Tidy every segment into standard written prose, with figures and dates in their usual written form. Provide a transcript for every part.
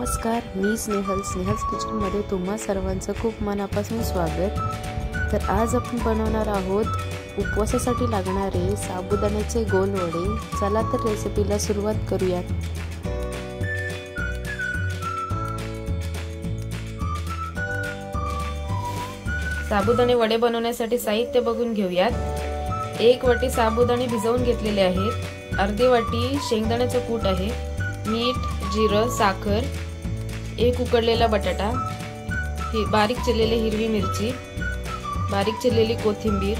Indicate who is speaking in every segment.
Speaker 1: नमस्कार, मी स्नेहल्स किचनमध्ये तुम्हा सर्वांचं खूप मनापासून स्वागत। तर आज आपण बनवणार आहोत उपवासासाठी लागणारे साबुदाण्याचे गोल वडे। चला तर रेसिपीला सुरुवात करूयात। साबुदाणे वडे बनवण्यासाठी साहित्य बघून घेऊयात। 1 वाटी साबुदाणे भिजवून घेतलेले आहेत, अर्धी वाटी शेंगदाण्याचं कूट आहे, मीठ, जिरं, साखर, 1 उकडलेला बटाटा, बारीक चिरलेली हिरवी मिरची, बारीक चिरलेली कोथिंबीर।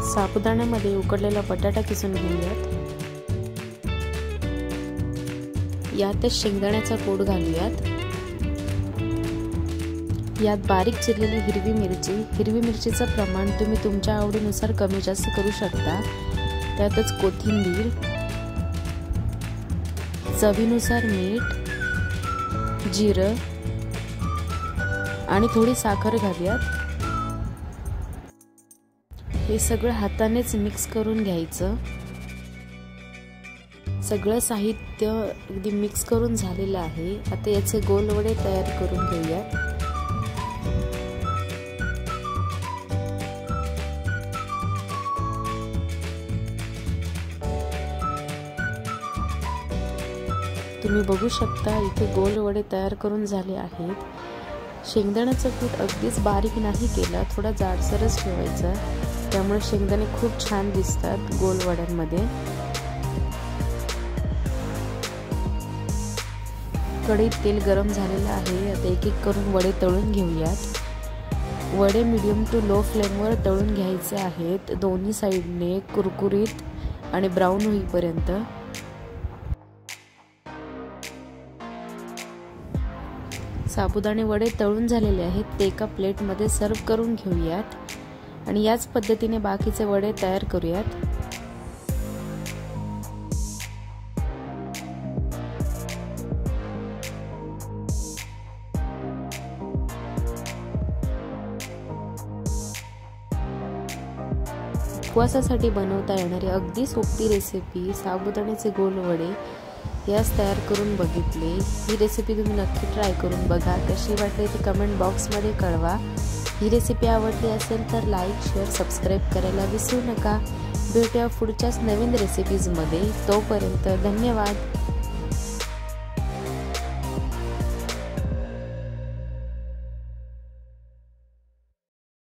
Speaker 1: साबुदाण्यामध्ये उकडलेला बटाटा किसून घेऊयात। यातच शेंगदाण्याचा कूट घालूयात। यात बारीक चिरलेली हिरवी मिरचीचं प्रमाण तुम्ही तुमच्या आवडीनुसार कमी जास्त करू शकता। त्यातच कोथिंबीर, चवीनुसार मीठ, जिरं आणि थोडी साखर घालूयात। हे सगळं हातानेच मिक्स करून घ्यायचं। सगळं साहित्य अगदी मिक्स करून झालेलं आहे। आता याचे गोल वडे तयार करून घेऊयात। तुम्ही बघू शकता इथे गोल वडे तयार करून झाले आहेत। शेंगदाण्याचं कूट अगदीच बारीक नाही केला, थोडा जाडसरच ठेवायचा, त्यामुळे शेंगदाणे खूप छान दिसतात गोल वड्यांमध्ये। कढईत तेल गरम झालेलं आहे। आता एक एक करून वडे तळून घेऊयात। वडे मीडियम टू लो फ्लेमवर तळून घ्यायचे आहेत, दोन्ही साईडने कुरकुरीत आणि ब्राऊन होईपर्यंत। साबुदाणे वडे तळून झालेले आहेत, ते एका प्लेटमध्ये सर्व करून घेऊयात आणि याच पद्धतीने बाकीचे वडे तयार करूयात। उपवासासाठी बनवता येणारी अगदी सोपी रेसिपी साबुदाण्याचे गोल वडे याच तयार करून बघितले। ही रेसिपी तुम्ही नक्की ट्राय करून बघा, कशी वाटली ती कमेंट बॉक्समध्ये कळवा। ही रेसिपी आवडली असेल तर लाईक, शेअर, सबस्क्राईब करायला विसरू नका। भेटूया पुढच्याच नवीन रेसिपीजमध्ये। तोपर्यंत धन्यवाद।